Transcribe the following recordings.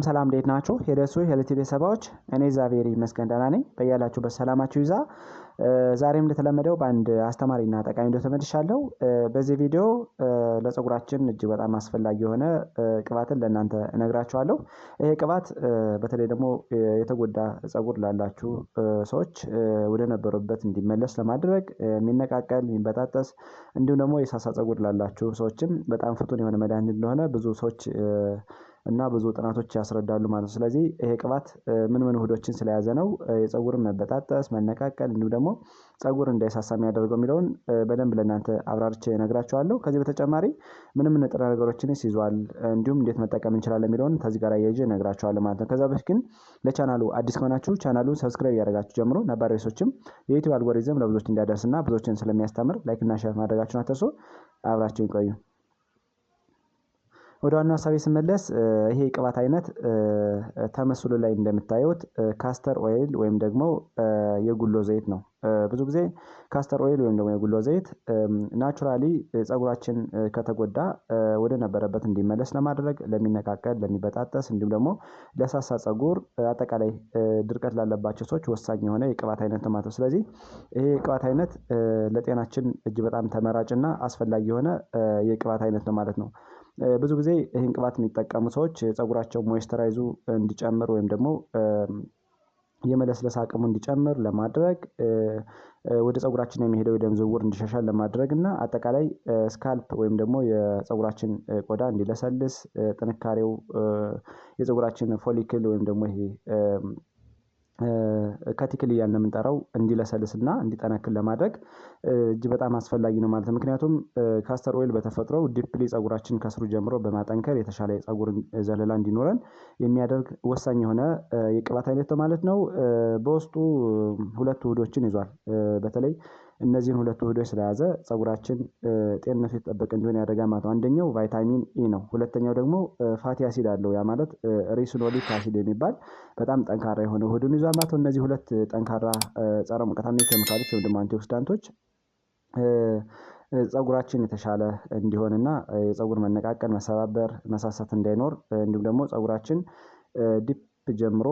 ሰላም እንዴት ናችሁ? የደሱ የሄልቲ ቤተሰቦች እኔ እግዚአብሔር ይመስገን ደህና ነኝ። በያላችሁበት ሰላማችሁ ይዛ። ዛሬም እንደተለመደው በአንድ አስተማሪና ጠቃሚ ቪዲዮ ተመልሻለሁ። በዚህ ቪዲዮ ለፀጉራችን እጅግ በጣም አስፈላጊ የሆነ ቅባትን ለእናንተ እነግራችኋለሁ። ይሄ ቅባት በተለይ ደግሞ የተጎዳ ፀጉር ላላችሁ ሰዎች ወደ ነበሩበት እንዲመለስ ለማድረግ የሚነቃቀል የሚበጣጠስ እንዲሁም ደግሞ የሳሳ ፀጉር ላላችሁ ሰዎችም በጣም ፍቱን የሆነ መድኃኒት እንደሆነ ብዙ ሰዎች እና ብዙ ጥናቶች ያስረዳሉ ማለት ነው። ስለዚህ ይሄ ቅባት ምን ውህዶችን ስለያዘ ነው የፀጉርን መበጣጠስ መነቃቀል እንዲሁም ደግሞ ፀጉር እንዳይሳሳ የሚያደርገው የሚለውን በደንብ ለእናንተ አብራርቼ እነግራችኋለሁ። ከዚህ በተጨማሪ ምንም ንጥረ ነገሮችንስ ይዟል እንዲሁም እንዴት መጠቀም እንችላለን የሚለውን ከዚህ ጋር አያይዤ እነግራችኋለሁ ማለት ነው። ከዛ በፊት ግን ለቻናሉ አዲስ ከሆናችሁ ቻናሉን ሰብስክራይብ ያደረጋችሁ ጀምሮ ነባር ቤተሰቦችም የዩቲዩብ አልጎሪዝም ለብዙዎች እንዲያደርስና ብዙዎችን ስለሚያስተምር ላይክ እና ሼር ማድረጋችሁን አትርሱ። አብራችሁን ቆዩ። ወደ ዋናው ሀሳቤ ስመለስ ይሄ ቅባት አይነት ተመስሎ ላይ እንደምታዩት ካስተር ኦይል ወይም ደግሞ የጉሎ ዘይት ነው። ብዙ ጊዜ ካስተር ኦይል ወይም ደግሞ የጉሎ ዘይት ናቹራሊ ፀጉራችን ከተጎዳ ወደ ነበረበት እንዲመለስ ለማድረግ ለሚነቃቀል ለሚበጣጠስ እንዲሁም ደግሞ ለሳሳ ፀጉር አጠቃላይ ድርቀት ላለባቸው ሰዎች ወሳኝ የሆነ የቅባት አይነት ነው ማለት ነው። ስለዚህ ይሄ የቅባት አይነት ለጤናችን እጅግ በጣም ተመራጭና አስፈላጊ የሆነ የቅባት አይነት ነው ማለት ነው። ብዙ ጊዜ ይሄን ቅባት የሚጠቀሙ ሰዎች ፀጉራቸው ሞይስቸራይዙ እንዲጨምር ወይም ደግሞ የመለስለስ አቅሙ እንዲጨምር ለማድረግ ወደ ፀጉራችን የሚሄደው የደም ዝውውር እንዲሻሻል ለማድረግ እና አጠቃላይ ስካልፕ ወይም ደግሞ የፀጉራችን ቆዳ እንዲለሰልስ ጥንካሬው የፀጉራችን ፎሊክል ወይም ደግሞ ይሄ ከቲክል እያልን የምንጠራው እንዲለሰልስና እንዲጠነክር ለማድረግ እጅግ በጣም አስፈላጊ ነው ማለት ነው። ምክንያቱም ካስተር ኦይል በተፈጥሮ ዲፕሊ ፀጉራችን ከስሩ ጀምሮ በማጠንከር የተሻለ የፀጉር ዘለላ እንዲኖረን የሚያደርግ ወሳኝ የሆነ የቅባት አይነት ነው ማለት ነው። በውስጡ ሁለት ውህዶችን ይዟል። በተለይ እነዚህን ሁለት ውህዶች ስለያዘ ፀጉራችን ጤንነቱ የተጠበቀ እንዲሆን ያደርጋል ማለት ነው። አንደኛው ቫይታሚን ኢ ነው። ሁለተኛው ደግሞ ፋቲ አሲድ አለው። ያ ማለት ሪሲኖሊክ አሲድ የሚባል በጣም ጠንካራ የሆነ ውህዱን ይዟል ማለት ነው። እነዚህ ሁለት ጠንካራ ጸረ ሙቀታማ ኬሚካሎች ወይም ደግሞ አንቲኦክሲዳንቶች ፀጉራችን የተሻለ እንዲሆንና የፀጉር መነቃቀል መሰባበር መሳሳት እንዳይኖር እንዲሁም ደግሞ ፀጉራችን ዲፕ ጀምሮ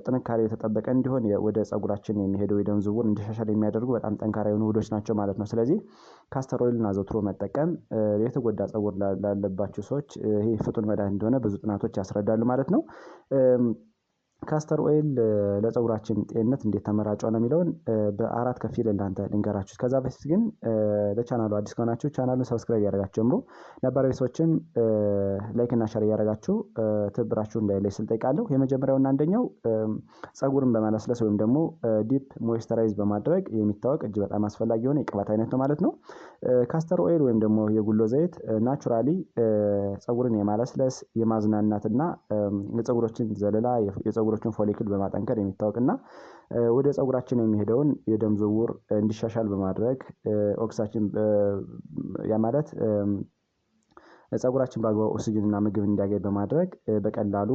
ጥንካሬ የተጠበቀ እንዲሆን ወደ ፀጉራችን የሚሄደው የደም ዝውውር እንዲሻሻል የሚያደርጉ በጣም ጠንካራ የሆኑ ውህዶች ናቸው ማለት ነው። ስለዚህ ካስተር ኦይልን አዘውትሮ መጠቀም የተጎዳ ፀጉር ላለባቸው ሰዎች ይሄ ፍቱን መድኃኒት እንደሆነ ብዙ ጥናቶች ያስረዳሉ ማለት ነው። ካስተር ኦይል ለፀጉራችን ጤንነት እንዴት ተመራጭ ሆነ የሚለውን በአራት ከፊል እናንተ ልንገራችሁ። ከዛ በፊት ግን ለቻናሉ አዲስ ከሆናችሁ ቻናሉን ሰብስክራይብ ያደረጋችሁ ጀምሮ ነባር ቤተሰቦችም ላይክ እና ሼር ያደረጋችሁ ትብብራችሁ እንዳይለይ ስል ጠይቃለሁ። የመጀመሪያውና አንደኛው ፀጉርን በማለስለስ ወይም ደግሞ ዲፕ ሞይስቸራይዝ በማድረግ የሚታወቅ እጅግ በጣም አስፈላጊ የሆነ የቅባት አይነት ነው ማለት ነው። ካስተር ኦይል ወይም ደግሞ የጉሎ ዘይት ናቹራሊ ፀጉርን የማለስለስ የማዝናናትና የፀጉሮችን ዘለላ የፀጉሮችን ፎሊክል በማጠንከር የሚታወቅና ወደ ፀጉራችን የሚሄደውን የደም ዝውውር እንዲሻሻል በማድረግ ኦክሲጅን ያ ማለት ፀጉራችን በአግባቡ ኦክሲጅን እና ምግብ እንዲያገኝ በማድረግ በቀላሉ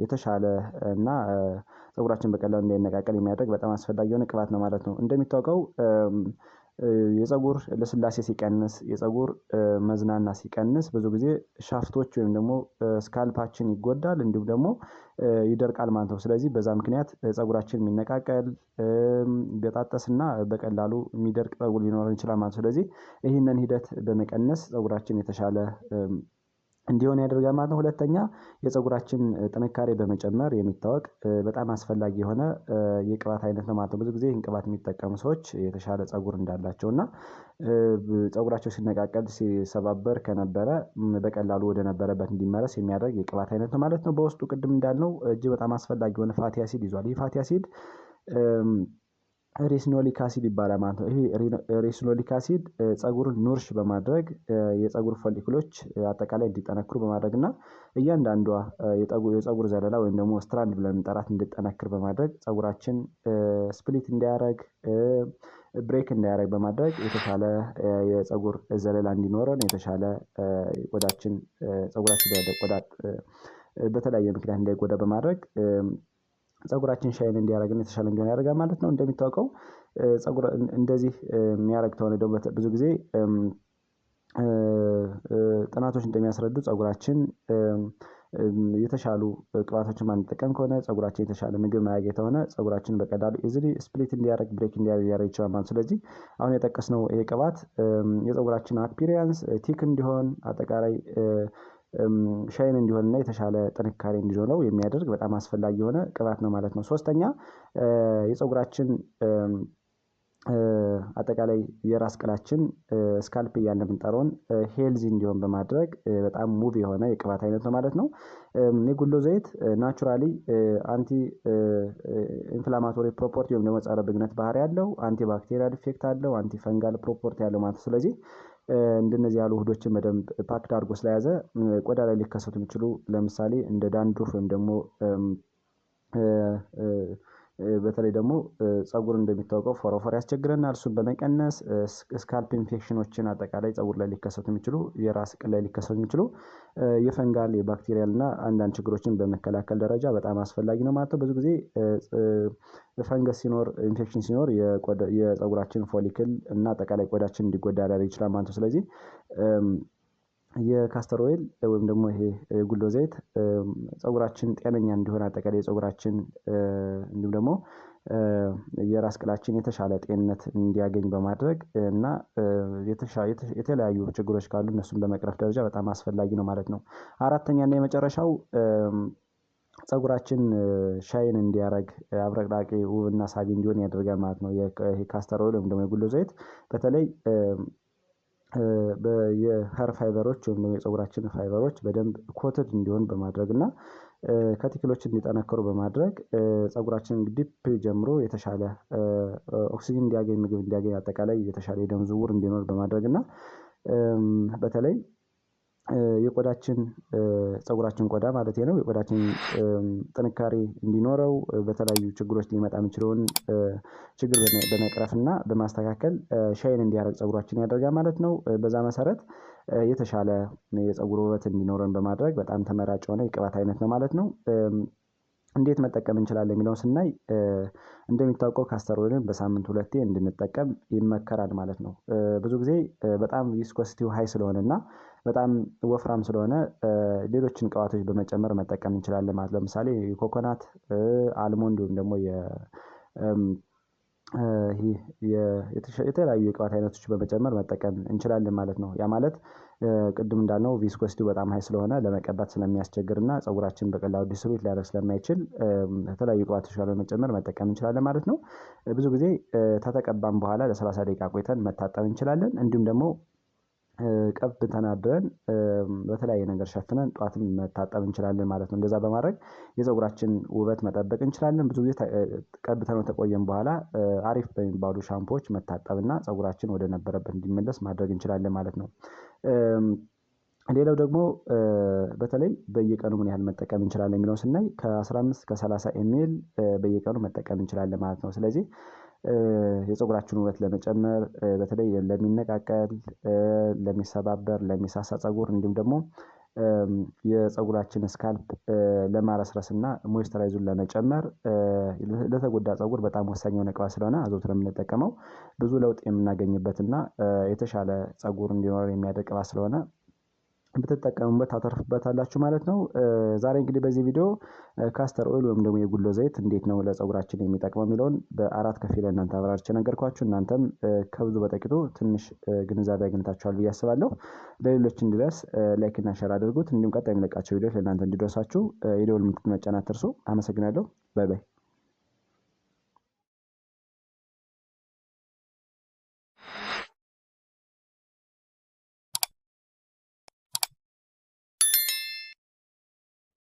የተሻለ እና ፀጉራችን በቀላሉ እንዳይነቃቀል የሚያደርግ በጣም አስፈላጊ የሆነ ቅባት ነው ማለት ነው። እንደሚታወቀው የፀጉር ልስላሴ ሲቀንስ የፀጉር መዝናና ሲቀንስ ብዙ ጊዜ ሻፍቶች ወይም ደግሞ ስካልፓችን ይጎዳል እንዲሁም ደግሞ ይደርቃል ማለት ነው። ስለዚህ በዛ ምክንያት ፀጉራችን የሚነቃቀል ቢበጣጠስና በቀላሉ የሚደርቅ ፀጉር ሊኖረን ይችላል ማለት ነው። ስለዚህ ይህንን ሂደት በመቀነስ ፀጉራችን የተሻለ እንዲሆን ያደርጋል ማለት ነው። ሁለተኛ የፀጉራችን ጥንካሬ በመጨመር የሚታወቅ በጣም አስፈላጊ የሆነ የቅባት አይነት ነው ማለት ነው። ብዙ ጊዜ ይህን ቅባት የሚጠቀሙ ሰዎች የተሻለ ፀጉር እንዳላቸው እና ፀጉራቸው ሲነቃቀል ሲሰባበር ከነበረ በቀላሉ ወደ ነበረበት እንዲመለስ የሚያደርግ የቅባት አይነት ነው ማለት ነው። በውስጡ ቅድም እንዳልነው እጅግ በጣም አስፈላጊ የሆነ ፋቲ አሲድ ይዟል። ይህ ፋቲ አሲድ ሬሲኖሊክ አሲድ ይባላል ማለት ነው። ይሄ ሬሲኖሊክ አሲድ ፀጉርን ኑርሽ በማድረግ የፀጉር ፎሊክሎች አጠቃላይ እንዲጠነክሩ በማድረግ እና እያንዳንዷ የፀጉር ዘለላ ወይም ደግሞ ስትራንድ ብለን የምንጠራት እንዲጠነክር በማድረግ ፀጉራችን ስፕሊት እንዳያደርግ ብሬክ እንዳያደርግ በማድረግ የተሻለ የፀጉር ዘለላ እንዲኖረን የተሻለ ቆዳችን ፀጉራችን ቆዳ በተለያየ ምክንያት እንዳይጎዳ በማድረግ ፀጉራችን ሻይን እንዲያደርግና የተሻለ እንዲሆን ያደርጋል ማለት ነው። እንደሚታወቀው ፀጉር እንደዚህ የሚያደርግ ከሆነ ደግሞ ብዙ ጊዜ ጥናቶች እንደሚያስረዱ ፀጉራችን የተሻሉ ቅባቶችን ማንጠቀም ከሆነ ፀጉራችን የተሻለ ምግብ ማያገኝ ከሆነ ፀጉራችን በቀላሉ ኢዚሊ ስፕሊት እንዲያደርግ ብሬክ እንዲያደርግ ይችላል ማለት። ስለዚህ አሁን የጠቀስነው ይሄ ቅባት የፀጉራችን አፒሪያንስ ቲክ እንዲሆን አጠቃላይ ሻይን እንዲሆንና የተሻለ ጥንካሬ እንዲኖረው የሚያደርግ በጣም አስፈላጊ የሆነ ቅባት ነው ማለት ነው። ሶስተኛ የፀጉራችን አጠቃላይ የራስ ቅላችን ስካልፕ እያልን የምንጠራውን ሄልዚ እንዲሆን በማድረግ በጣም ሙቭ የሆነ የቅባት አይነት ነው ማለት ነው። የጉሎ ዘይት ናቹራሊ አንቲ ኢንፍላማቶሪ ፕሮፐርቲ ወይም ደግሞ ጸረ ብግነት ባህሪ ያለው፣ አንቲ ባክቴሪያል ኢፌክት አለው፣ አንቲ ፈንጋል ፕሮፐርቲ ያለው ማለት ነው። ስለዚህ እንደነዚህ ያሉ ውህዶችን በደንብ ፓክድ አድርጎ ስለያዘ ቆዳ ላይ ሊከሰቱ የሚችሉ ለምሳሌ እንደ ዳንድሩፍ ወይም ደግሞ በተለይ ደግሞ ፀጉር እንደሚታወቀው ፎረፎር ያስቸግረናል። እሱን በመቀነስ ስካልፕ ኢንፌክሽኖችን አጠቃላይ ፀጉር ላይ ሊከሰቱ የሚችሉ የራስ ቅል ላይ ሊከሰቱ የሚችሉ የፈንጋል የባክቴሪያል እና አንዳንድ ችግሮችን በመከላከል ደረጃ በጣም አስፈላጊ ነው ማለት ነው። ብዙ ጊዜ ፈንገስ ሲኖር ኢንፌክሽን ሲኖር የፀጉራችን ፎሊክል እና አጠቃላይ ቆዳችን እንዲጎዳ ሊያደርግ ይችላል ማለት ነው። ስለዚህ የካስተር ኦይል ወይም ደግሞ ይሄ የጉሎ ዘይት ፀጉራችን ጤነኛ እንዲሆን አጠቃላይ የፀጉራችን እንዲሁም ደግሞ የራስ ቅላችን የተሻለ ጤንነት እንዲያገኝ በማድረግ እና የተለያዩ ችግሮች ካሉ እነሱን በመቅረፍ ደረጃ በጣም አስፈላጊ ነው ማለት ነው። አራተኛ እና የመጨረሻው ፀጉራችን ሻይን እንዲያደርግ አብረቅራቂ ውብና ሳቢ እንዲሆን ያደርጋል ማለት ነው። ይሄ ካስተር ኦይል ወይም ደግሞ የጉሎ ዘይት በተለይ የሄር ፋይበሮች ወይም ደግሞ የፀጉራችን ፋይበሮች በደንብ ኮትድ እንዲሆን በማድረግ እና ከቲክሎች እንዲጠነክሩ በማድረግ ፀጉራችን ዲፕ ጀምሮ የተሻለ ኦክሲጅን እንዲያገኝ ምግብ እንዲያገኝ አጠቃላይ የተሻለ የደም ዝውውር እንዲኖር በማድረግ እና በተለይ የቆዳችን ፀጉራችን ቆዳ ማለት ነው የቆዳችን ጥንካሬ እንዲኖረው በተለያዩ ችግሮች ሊመጣ የሚችለውን ችግር በመቅረፍ እና በማስተካከል ሻይን እንዲያደርግ ፀጉራችን ያደርጋል ማለት ነው። በዛ መሰረት የተሻለ የፀጉር ውበት እንዲኖረን በማድረግ በጣም ተመራጭ የሆነ የቅባት አይነት ነው ማለት ነው። እንዴት መጠቀም እንችላለን የሚለውን ስናይ እንደሚታወቀው ካስተር ኦይልን በሳምንት 2 እንድንጠቀም ይመከራል ማለት ነው። ብዙ ጊዜ በጣም ቪስኮሲቲው ሃይ ስለሆነ እና በጣም ወፍራም ስለሆነ ሌሎችን ቅባቶች በመጨመር መጠቀም እንችላለን ማለት ለምሳሌ የኮኮናት አልሞንድ ወይም ደግሞ የተለያዩ የቅባት አይነቶች በመጨመር መጠቀም እንችላለን ማለት ነው። ያ ማለት ቅድም እንዳልነው ቪስኮሲቲው በጣም ሃይ ስለሆነ ለመቀባት ስለሚያስቸግር እና ፀጉራችን በቀላሉ ዲስትሪቢዩት ሊያደርግ ስለማይችል የተለያዩ ቅባቶች ጋር በመጨመር መጠቀም እንችላለን ማለት ነው። ብዙ ጊዜ ከተቀባን በኋላ ለ30 ደቂቃ ቆይተን መታጠብ እንችላለን። እንዲሁም ደግሞ ቀብተን አድረን በተለያየ ነገር ሸፍነን ጠዋትም መታጠብ እንችላለን ማለት ነው። እንደዛ በማድረግ የፀጉራችን ውበት መጠበቅ እንችላለን። ብዙ ጊዜ ቀብተነው ከቆየን በኋላ አሪፍ በሚባሉ ሻምፖዎች መታጠብና ፀጉራችን ወደ ነበረበት እንዲመለስ ማድረግ እንችላለን ማለት ነው። ሌላው ደግሞ በተለይ በየቀኑ ምን ያህል መጠቀም እንችላለን የሚለውን ስናይ ከ15 እስከ 30 ኤምኤል በየቀኑ መጠቀም እንችላለን ማለት ነው። ስለዚህ የፀጉራችን ውበት ለመጨመር በተለይ ለሚነቃቀል፣ ለሚሰባበር፣ ለሚሳሳ ፀጉር እንዲሁም ደግሞ የፀጉራችን ስካልፕ ለማለስለስ እና ሞይስቸራይዙን ለመጨመር ለተጎዳ ፀጉር በጣም ወሳኝ የሆነ ቅባት ስለሆነ አዘውትረን የምንጠቀመው ብዙ ለውጥ የምናገኝበት እና የተሻለ ፀጉር እንዲኖር የሚያደርግ ቅባት ስለሆነ ብትጠቀሙበት ታተርፉበታላችሁ ማለት ነው። ዛሬ እንግዲህ በዚህ ቪዲዮ ካስተር ኦይል ወይም ደግሞ የጉሎ ዘይት እንዴት ነው ለፀጉራችን የሚጠቅመው የሚለውን በ4 ከፍዬ ለእናንተ አብራርቼ ነገርኳችሁ። እናንተም ከብዙ በጥቂቱ ትንሽ ግንዛቤ አግኝታችኋል ብዬ አስባለሁ። ለሌሎች እንዲደርስ ላይክ እና ሼር አድርጉት። እንዲሁም ቀጣይ የሚለቃቸው ቪዲዮዎች ለእናንተ እንዲደርሳችሁ የደወል ምልክቱን መጫን አትርሱ። አመሰግናለሁ። ባይ ባይ።